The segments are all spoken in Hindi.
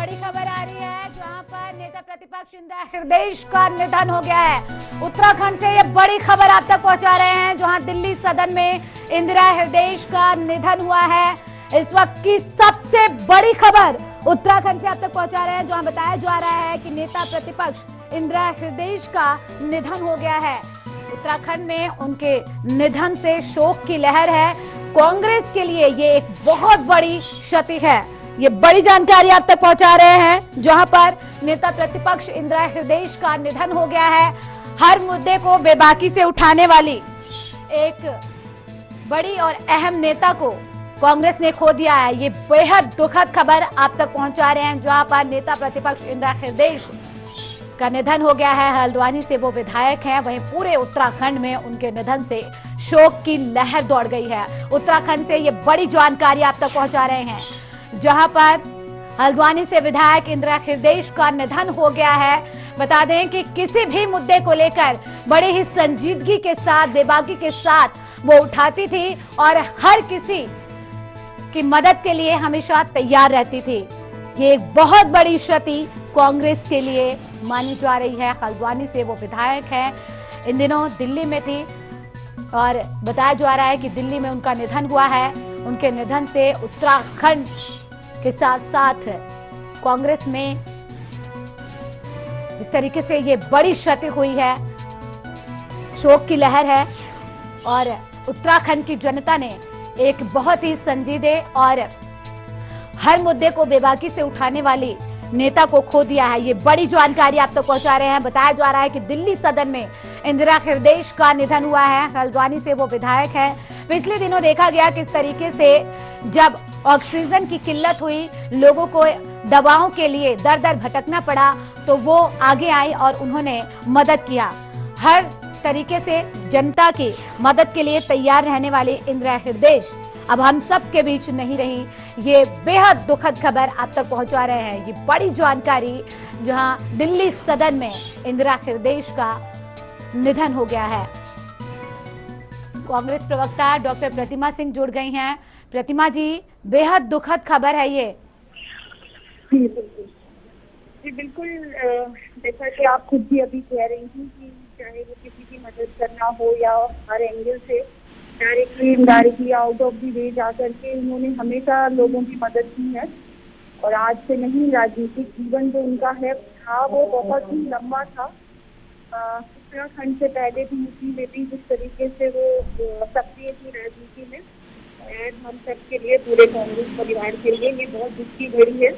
बड़ी खबर आ रही है जहां पर नेता प्रतिपक्ष इंदिरा हृदयेश का निधन हो गया है। उत्तराखंड से ये बड़ी खबर आप तक पहुंचा रहे हैं जहां दिल्ली सदन में इंदिरा हृदयेश का निधन हुआ है। इस वक्त की सबसे बड़ी खबर उत्तराखंड से आप तक पहुंचा रहे हैं जहां बताया जा रहा है कि नेता प्रतिपक्ष इंदिरा हृदयेश का निधन हो गया है। उत्तराखंड में उनके निधन से शोक की लहर है। कांग्रेस के लिए ये एक बहुत बड़ी क्षति है। ये बड़ी जानकारी आप तक पहुंचा रहे हैं जहां पर नेता प्रतिपक्ष इंदिरा हृदयेश का निधन हो गया है। हर मुद्दे को बेबाकी से उठाने वाली एक बड़ी और अहम नेता को कांग्रेस ने खो दिया है। ये बेहद दुखद खबर आप तक पहुंचा रहे हैं जहां पर नेता प्रतिपक्ष इंदिरा हृदयेश का निधन हो गया है। हल्द्वानी से वो विधायक हैं, वहीं पूरे उत्तराखंड में उनके निधन से शोक की लहर दौड़ गई है। उत्तराखंड से ये बड़ी जानकारी आप तक पहुंचा रहे हैं जहां पर हल्द्वानी से विधायक इंदिरा हृदयेश का निधन हो गया है। बता दें कि किसी भी मुद्दे को लेकर बड़ी ही संजीदगी के साथ, बेबाकी के साथ वो उठाती थी और हर किसी की मदद के लिए हमेशा तैयार रहती थी। ये एक बहुत बड़ी क्षति कांग्रेस के लिए मानी जा रही है। हल्द्वानी से वो विधायक है, इन दिनों दिल्ली में थी और बताया जा रहा है कि दिल्ली में उनका निधन हुआ है। उनके निधन से उत्तराखंड के साथ साथ कांग्रेस में जिस तरीके से ये बड़ी क्षति हुई है, शोक की लहर है और उत्तराखंड की जनता ने एक बहुत ही संजीदे और हर मुद्दे को बेबाकी से उठाने वाली नेता को खो दिया है। ये बड़ी जानकारी आप तक पहुंचा रहे हैं। बताया जा रहा है कि दिल्ली सदन में इंदिरा हृदयेश का निधन हुआ है। हल्द्वानी से वो विधायक है। पिछले दिनों देखा गया किस तरीके से जब ऑक्सीजन की किल्लत हुई, लोगों को दवाओं के लिए दर दर भटकना पड़ा, तो वो आगे आई और उन्होंने मदद किया। हर तरीके से जनता की मदद के लिए तैयार रहने वाली इंदिरा हृदयेश अब हम सब के बीच नहीं रही। ये बेहद दुखद खबर आप तक पहुंचा रहे हैं। ये बड़ी जानकारी जहां दिल्ली सदन में इंदिरा हृदयेश का निधन हो गया है। कांग्रेस प्रवक्ता डॉक्टर प्रतिमा सिंह जुड़ गई हैं। प्रतिमा जी, बेहद दुखद खबर है ये। जी बिल्कुल, जैसा कि आप खुद भी अभी कह रही थी कि चाहे वो किसी की मदद करना हो या हर एंगल से directly indirectly out of the way जा करके उन्होंने हमेशा लोगों की मदद की है। और आज से नहीं, राजनीतिक जीवन जो उनका है था वो बहुत ही लंबा था। उत्तराखंड से पहले भी यूपी में भी जिस तरीके से वो सक्रिय थी राजनीति में, और हम सब के लिए, पूरे कांग्रेस परिवार के लिए ये बहुत दुख की घड़ी है।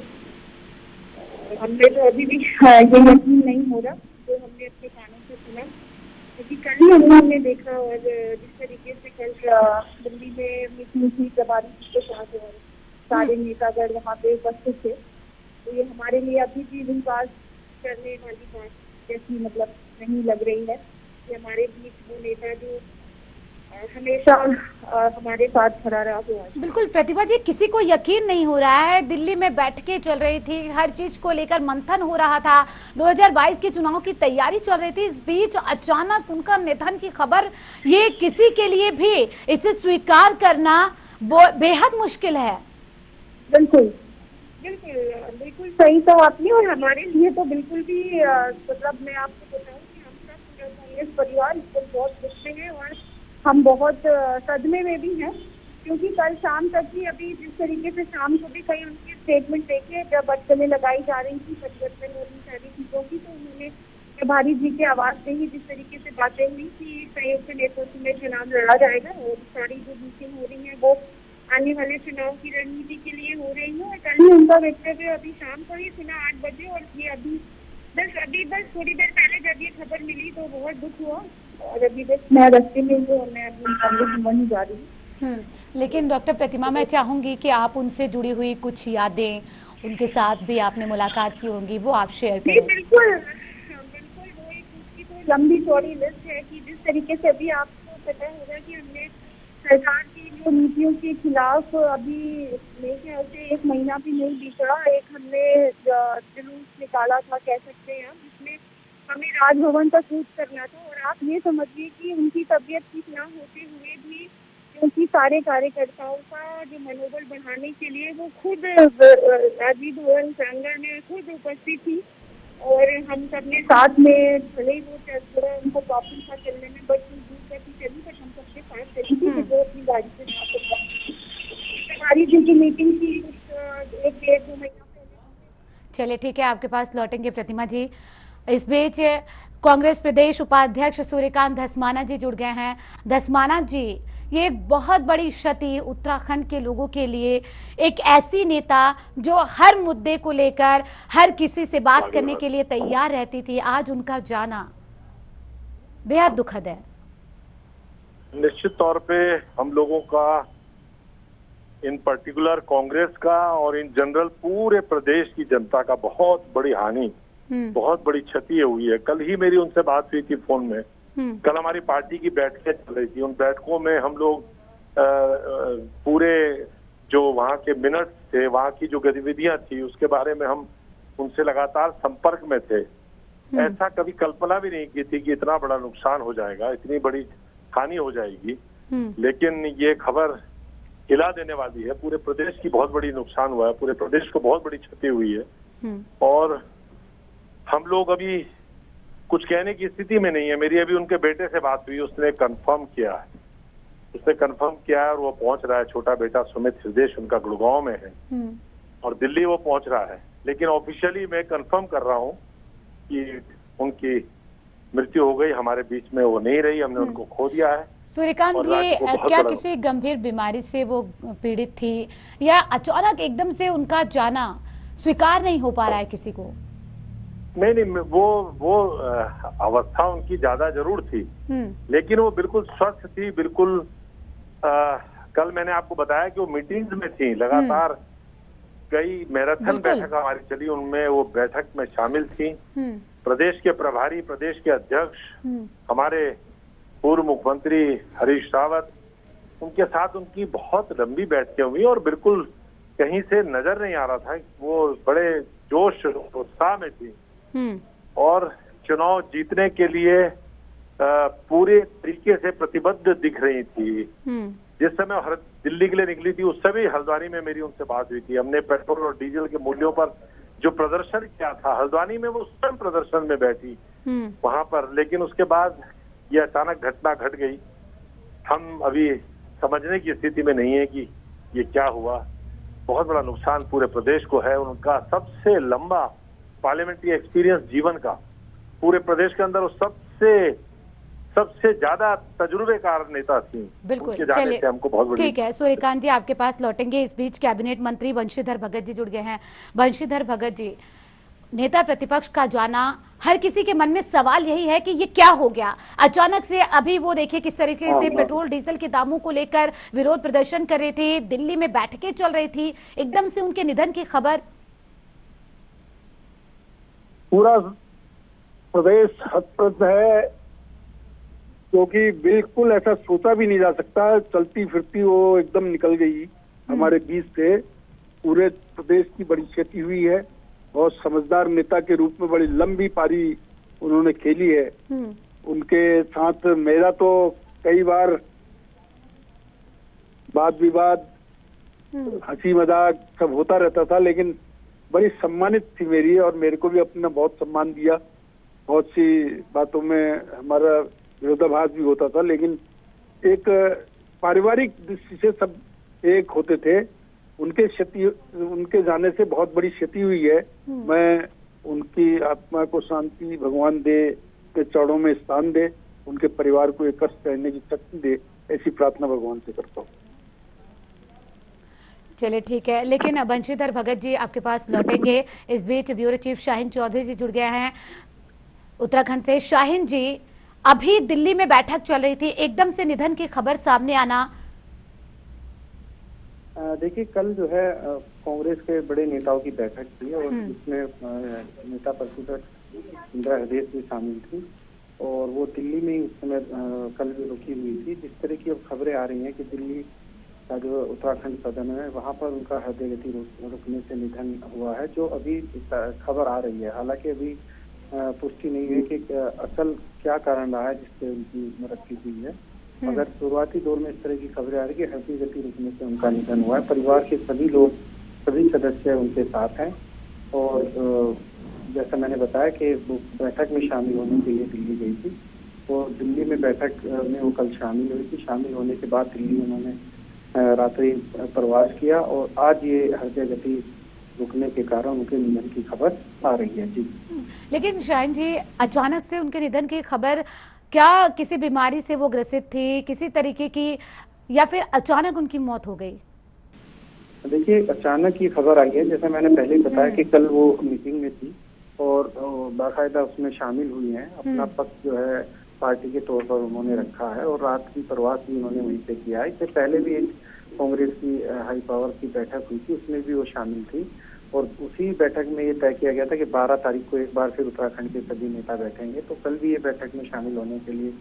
हमने तो अभी भी ये यकीन नहीं हो रहा जो हमने अपने कानों से सुना, क्योंकि कल ही हमने देखा और जिस तरीके से कल दिल्ली में मीटिंग थी प्रभारी के साथ और सारे नेतागण वहाँ पे उपस्थित थे, तो ये हमारे लिए अभी भी विश्वास करने वाली बात जैसी मतलब नहीं लग रही है कि हमारे बीच वो नेता जो हमेशा हमारे साथ खड़ा रहा हुआ है। बिल्कुल प्रतिभा जी, किसी को यकीन नहीं हो रहा है। दिल्ली में बैठकें चल रही थी, हर चीज को लेकर मंथन हो रहा था, 2022 के चुनाव की तैयारी चल रही थी। इस बीच अचानक उनका निधन की खबर, ये किसी के लिए भी इसे स्वीकार करना बेहद मुश्किल है। बिल्कुल बिल्कुल बिल्कुल सही कहा आपने। और हमारे लिए तो बिल्कुल भी मतलब मैं आपको बताऊं कि हम सब कांग्रेस परिवार इसको बहुत खुश हैं और हम बहुत सदमे में भी हैं, क्योंकि कल शाम तक ही अभी जिस तरीके से शाम को भी कई उनके स्टेटमेंट देखे, जब अटकलें लगाई जा रही थी परिवर्तन और इन सारी चीजों की, तो उन्होंने प्रभारी जी के आवाज से ही जिस तरीके से बातें हुई कि संयुक्त नेतृत्व में चुनाव लड़ा जाएगा और सारी जो मीटिंग हो रही है वो आने वाले चुनाव की रणनीति के लिए हो रही है। और कल ही उनका वक्तव्य अभी शाम को ही सुना 8 बजे, और ये अभी बस थोड़ी देर पहले जब ये खबर मिली तो बहुत दुख हुआ। और अभी बस मैं रास्ते में हूँ और मैं अभी कांग्रेस भवन ही जा रही हूँ। लेकिन डॉक्टर प्रतिमा, मैं चाहूंगी कि आप उनसे जुड़ी हुई कुछ यादें, उनके साथ भी आपने मुलाकात की होंगी, वो आप शेयर करें। बिल्कुल बिल्कुल, वो एक उसकी तो लंबी चौड़ी लिस्ट है कि जिस तरीके से अभी आपको पता होगा कि हमने सरकार की जो नीतियों के खिलाफ अभी मेरे ख्याल से 1 महीना भी नहीं बीता, एक हमने जुलूस निकाला था कह सकते हैं, जिसमें हमें राजभवन तक कूच करना था। और आप ये समझिए कि उनकी तबीयत ठीक ना होते हुए भी क्योंकि सारे कार्यकर्ताओं का जो मनोबल बढ़ाने के लिए वो खुद राजीव भवन प्रांगण में खुद उपस्थित थी और हम सबने साथ में, भले ही वो थोड़ा उनको प्रॉब्लम था चलने में, बट दूर तक चली, बट हम सबके साथ चली थी, तो वो अपनी गाड़ी से हमारी जो मीटिंग थी एक 1-2 महीना पहले। चलिए ठीक है, आपके पास लौटेंगे प्रतिमा जी। इस बीच कांग्रेस प्रदेश उपाध्यक्ष सूर्यकांत धस्माना जी जुड़ गए हैं। धस्माना जी, ये एक बहुत बड़ी क्षति उत्तराखंड के लोगों के लिए, एक ऐसी नेता जो हर मुद्दे को लेकर हर किसी से बात करने के लिए तैयार रहती थी, आज उनका जाना बेहद दुखद है। निश्चित तौर पे हम लोगों का, इन पर्टिकुलर कांग्रेस का और इन जनरल पूरे प्रदेश की जनता का बहुत बड़ी हानि, बहुत बड़ी क्षति हुई है। कल ही मेरी उनसे बात हुई थी फोन में। कल हमारी पार्टी की बैठकें चल रही थी, उन बैठकों में हम लोग पूरे जो वहाँ के मिनट्स थे, वहाँ की जो गतिविधियां थी, उसके बारे में हम उनसे लगातार संपर्क में थे। ऐसा कभी कल्पना भी नहीं की थी कि इतना बड़ा नुकसान हो जाएगा, इतनी बड़ी हानि हो जाएगी। लेकिन ये खबर हिला देने वाली है। पूरे प्रदेश की बहुत बड़ी नुकसान हुआ है, पूरे प्रदेश को बहुत बड़ी क्षति हुई है और हम लोग अभी कुछ कहने की स्थिति में नहीं है। मेरी अभी उनके बेटे से बात हुई, उसने कंफर्म किया है और वो पहुंच रहा है। छोटा बेटा सुमित हृदय उनका गुड़गांव में है और दिल्ली वो पहुंच रहा है। लेकिन ऑफिशियली मैं कंफर्म कर रहा हूं कि उनकी मृत्यु हो गई, हमारे बीच में वो नहीं रही, हमने उनको खो दिया है। सूर्यकांत, ये क्या किसी गंभीर बीमारी से वो पीड़ित थी या अचानक एकदम से उनका जाना स्वीकार नहीं हो पा रहा है किसी को? नहीं, वो अवस्था उनकी ज्यादा जरूर थी, लेकिन वो बिल्कुल स्वस्थ थी, बिल्कुल। कल मैंने आपको बताया कि वो मीटिंग्स में थी लगातार। कई मैराथन बैठक हमारी चली, उनमें वो बैठक में शामिल थी। प्रदेश के प्रभारी, प्रदेश के अध्यक्ष, हमारे पूर्व मुख्यमंत्री हरीश रावत, उनके साथ उनकी बहुत लंबी बैठकें हुई और बिल्कुल कहीं से नजर नहीं आ रहा था। वो बड़े जोश उत्साह में थी और चुनाव जीतने के लिए पूरे तरीके से प्रतिबद्ध दिख रही थी। जिस समय दिल्ली के लिए निकली थी, उस समय हल्द्वानी में मेरी उनसे बात हुई थी। हमने पेट्रोल और डीजल के मूल्यों पर जो प्रदर्शन किया था हल्द्वानी में, वो स्वयं प्रदर्शन में बैठी वहां पर। लेकिन उसके बाद ये अचानक घटना घट गई। हम अभी समझने की स्थिति में नहीं है कि ये क्या हुआ। बहुत बड़ा नुकसान पूरे प्रदेश को है। उनका सबसे लंबा पार्लियामेंट्री एक्सपीरियंस जीवन का, पूरे प्रदेश के अंदर वो सबसे ज्यादा तजुर्बेकार नेता थी। बिल्कुल, चलिए हमको बहुत बड़ी। ठीक है सूर्यकांत जी, आपके पास लौटेंगे। इस बीच कैबिनेट मंत्री बंशीधर भगत जी जुड़ गए हैं। बंशीधर भगत जी, नेता प्रतिपक्ष का जाना, हर किसी के मन में सवाल यही है कि ये क्या हो गया अचानक से। अभी वो देखिए किस तरीके से पेट्रोल डीजल के दामों को लेकर विरोध प्रदर्शन कर रहे थे, दिल्ली में बैठकें चल रही थी, एकदम से उनके निधन की खबर। पूरा प्रदेश हतप्रभ है, क्योंकि बिल्कुल ऐसा सोचा भी नहीं जा सकता। चलती फिरती वो एकदम निकल गई हमारे बीच से। पूरे प्रदेश की बड़ी क्षति हुई है। बहुत समझदार नेता के रूप में बड़ी लंबी पारी उन्होंने खेली है। उनके साथ मेरा तो कई बार वाद विवाद, हंसी मजाक सब होता रहता था, लेकिन बड़ी सम्मानित थी मेरी और मेरे को भी अपना बहुत सम्मान दिया। बहुत सी बातों में हमारा विरोधाभास भी होता था, लेकिन एक पारिवारिक दृष्टि से सब एक होते थे। उनके जाने से बहुत बड़ी क्षति हुई है। मैं उनकी आत्मा को शांति भगवान दे, के चरणों में स्थान दे, उनके परिवार को एक कष्ट सहने की शक्ति दे, ऐसी प्रार्थना भगवान से करता हूँ। चलिए ठीक है, लेकिन बंशीधर भगत जी आपके पास लौटेंगे। इस बीच ब्यूरो चीफ शाहीन चौधरी जी जुड़ गए हैं उत्तराखंड से। शाहीन जी, अभी दिल्ली में बैठक चल रही थी, एकदम से निधन की खबर सामने आना। देखिए, कल जो है कांग्रेस के बड़े नेताओं की बैठक थी और इसमें नेता प्रतिपक्ष इंदिरा हृदय भी शामिल थी और वो दिल्ली में उस समय कल भी रुकी हुई थी। जिस तरह की अब खबरें आ रही हैं कि दिल्ली का जो उत्तराखंड सदन है वहाँ पर उनका हृदय गति रुकने से निधन हुआ है, जो अभी खबर आ रही है। हालांकि अभी पुष्टि नहीं है कि असल क्या कारण रहा है जिससे उनकी मृत्यु हुई है। मगर शुरुआती दौर में इस तरह की खबरें आ रही कि हृदय गति रुकने से उनका निधन हुआ है। परिवार के सभी लोग, सभी सदस्य उनके साथ हैं और जैसा मैंने बताया कि वो बैठक में शामिल होने के लिए दिल्ली गई थी और दिल्ली में बैठक में वो कल शामिल हुई थी। शामिल होने के बाद दिल्ली उन्होंने रात्रि प्रवास किया और आज ये हृदय गति रुकने के कारण उनके निधन की खबर आ रही है। जी, लेकिन शाहीन जी, अचानक से उनके निधन की खबर, क्या किसी बीमारी से वो ग्रसित थी, किसी तरीके की, या फिर अचानक उनकी मौत हो गई? देखिए, अचानक ये खबर आई है। जैसे मैंने पहले बताया कि कल वो मीटिंग में थी और बाकायदा उसमें शामिल हुई हैं। अपना पक्ष जो है पार्टी के तौर पर उन्होंने रखा है और रात की प्रवास भी उन्होंने वहीं पे किया है। इससे पहले भी एक कांग्रेस की हाई पावर की बैठक हुई थी, उसमें भी वो शामिल थी और उसी बैठक में ये तय किया गया था कि 12 तारीख को एक बार फिर उत्तराखंड के सभी नेता बैठेंगे। तो कल भी ये बैठक में शामिल होने के लिए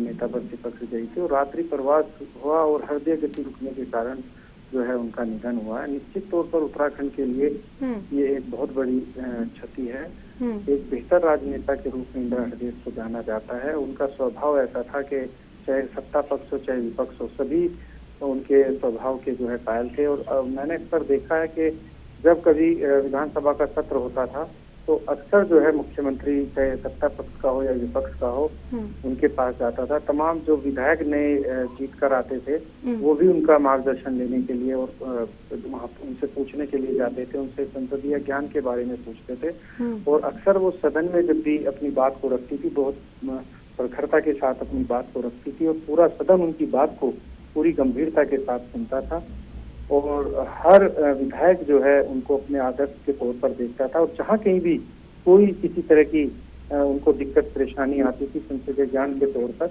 नेता प्रतिपक्ष गई थी और रात्रि प्रवास हुआ और हृदय गति रुकने के कारण जो है उनका निधन हुआ है। निश्चित तौर पर उत्तराखंड के लिए ये एक बहुत बड़ी क्षति है। एक बेहतर राजनेता के रूप में इंदिरा हृदय को जाना जाता है। उनका स्वभाव ऐसा था कि चाहे सत्ता पक्ष हो चाहे विपक्ष हो, सभी उनके स्वभाव के जो है कायल थे। और मैंने अक्सर देखा है कि जब कभी विधानसभा का सत्र होता था तो अक्सर जो है मुख्यमंत्री, चाहे सत्ता पक्ष का हो या विपक्ष का हो, उनके पास जाता था। तमाम जो विधायक नए जीत कर आते थे वो भी उनका मार्गदर्शन लेने के लिए और उनसे पूछने के लिए जाते थे, उनसे संसदीय ज्ञान के बारे में पूछते थे। और अक्सर वो सदन में जब भी अपनी बात को रखती थी, बहुत प्रखरता के साथ अपनी बात को रखती थी और पूरा सदन उनकी बात को पूरी गंभीरता के साथ सुनता था और हर विधायक जो है उनको अपने आदर्श के तौर पर देखता था। और जहाँ कहीं भी कोई किसी तरह की उनको दिक्कत परेशानी आती थी संसदीय ज्ञान के तौर पर,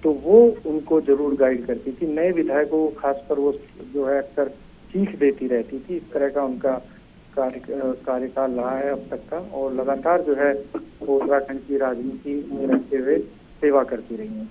तो वो उनको जरूर गाइड करती थी। नए विधायकों को खासकर वो जो है अक्सर सीख देती रहती थी। इस तरह का उनका कार्यकाल रहा है अब तक का और लगातार जो है वो उत्तराखंड की राजनीति में रहते हुए सेवा करती रही है।